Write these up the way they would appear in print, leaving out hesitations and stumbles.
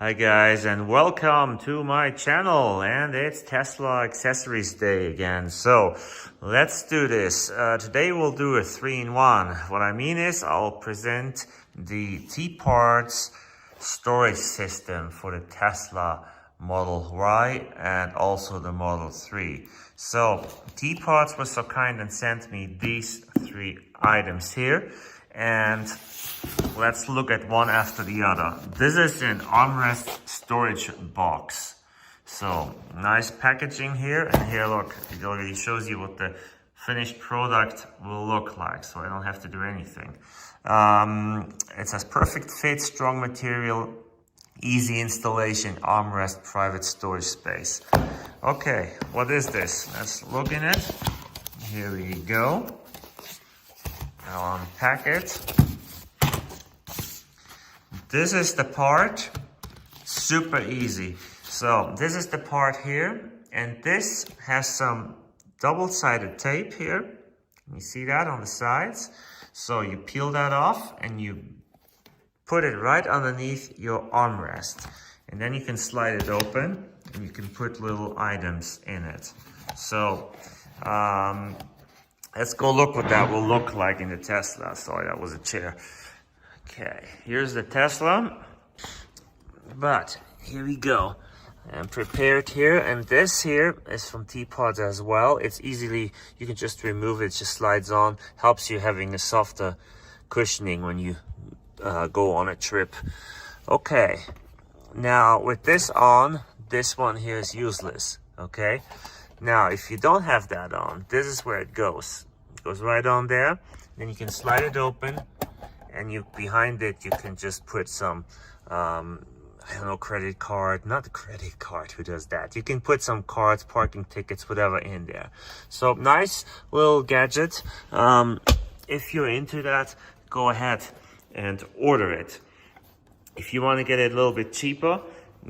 Hi guys, and welcome to my channel. And it's Tesla Accessories Day again. So let's do this. Today we'll do a 3-in-1. What I mean is I'll present the TPARTS storage system for the Tesla Model Y and also the Model 3. So TPARTS was so kind and sent me these 3 items here. And let's look at one after the other. This is an Armrest storage box. So nice packaging here, and here look, it already shows you what the finished product will look like, so I don't have to do anything. It says perfect fit, strong material, easy installation, Armrest private storage space. Okay, what is this? Let's look in it. Here we go. I'll unpack it. This is the part, super easy. So this is the part here, and this has some double-sided tape here. You see that on the sides? So you peel that off and you put it right underneath your armrest. And then you can slide it open and you can put little items in it. So let's go look what that will look like in the Tesla. Sorry, that was a chair. Okay, here's the Tesla. But here we go. I'm prepared here, and this here is from TPARTS as well. It's easily, you can just remove it, just slides on. Helps you having a softer cushioning when you go on a trip. Okay, now with this on, this one here is useless. Okay, now if you don't have that on, this is where it goes. It goes right on there. Then you can slide it open, and you behind it you can just put some I don't know, credit card, not the credit card, who does that? You can put some cards, parking tickets, whatever in there. So nice little gadget. If you're into that, go ahead and order it. If you want to get it a little bit cheaper,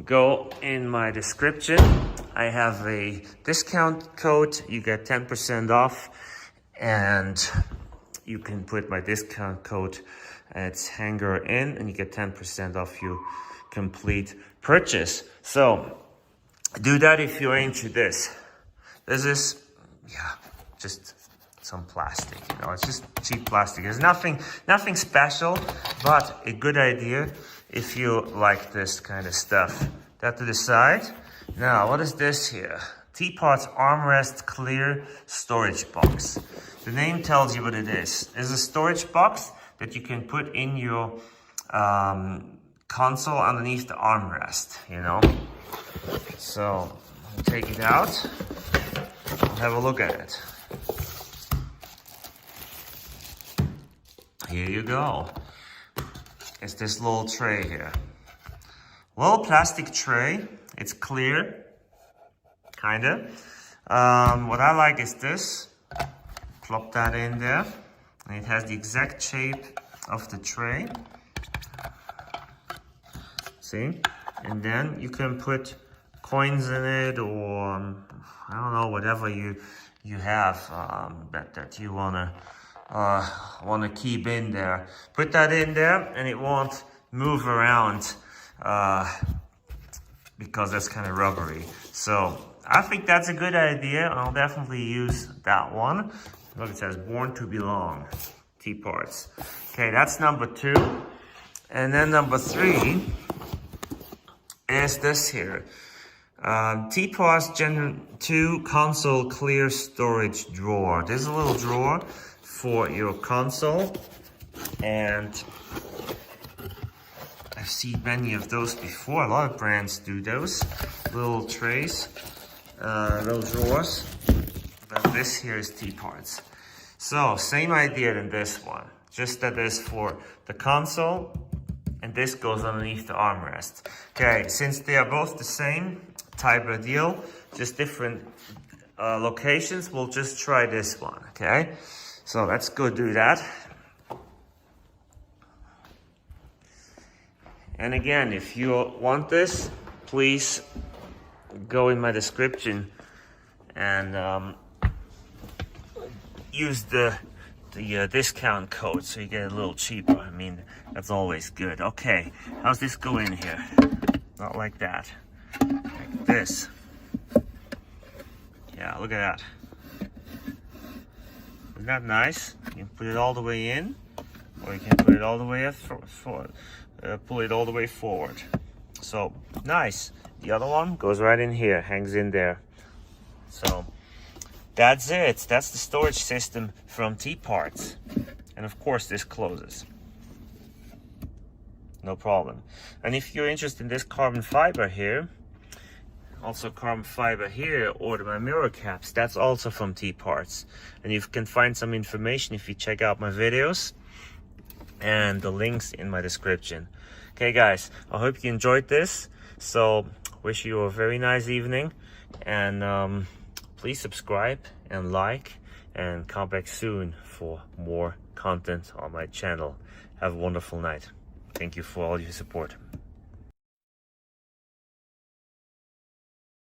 go in my description. I have a discount code. You get 10% off, and you can put my discount code. It's hanger in, and you get 10% off your complete purchase. So do that if you're into this. This is, yeah, just some plastic, you know, it's just cheap plastic. There's nothing special, but a good idea if you like this kind of stuff. That to the side. Now, what is this here? TPARTS Armrest Clear Storage Box. The name tells you what it is. It's a storage box that you can put in your console underneath the armrest, you know. So I'll take it out. I'll have a look at it. Here you go. It's this little tray here. Little plastic tray. It's clear, kinda. What I like is this. Plop that in there. And it has the exact shape of the tray. See? And then you can put coins in it, or I don't know, whatever you have that you wanna keep in there. Put that in there, and it won't move around because that's kind of rubbery. So I think that's a good idea. I'll definitely use that one. Look, it says Born to Belong, TPARTS. Okay, that's number 2. And then number 3 is this here. TPARTS Gen 2 Console Clear Storage Drawer. There's a little drawer for your console. And I've seen many of those before. A lot of brands do those. Little trays, little drawers. But this here is TPARTS. So, same idea than this one. Just that is for the console, and this goes underneath the armrest. Okay, since they are both the same type of deal, just different locations, we'll just try this one, okay? So let's go do that. And again, if you want this, please go in my description and use the discount code so you get a little cheaper. I mean, that's always good. Okay, how's this go in here? not like that, like this. Yeah, look at that. Isn't that nice? You can put it all the way in, or you can put it all the way pull it all the way forward. So nice. The other one goes right in here, hangs in there. So that's it. That's the storage system from TPARTS. And of course this closes. No problem. And if you're interested in this carbon fiber here, also carbon fiber here, or my mirror caps, that's also from TPARTS. And you can find some information if you check out my videos and the links in my description. Okay guys, I hope you enjoyed this. So wish you a very nice evening, and please subscribe and like, and come back soon for more content on my channel. Have a wonderful night. Thank you for all your support.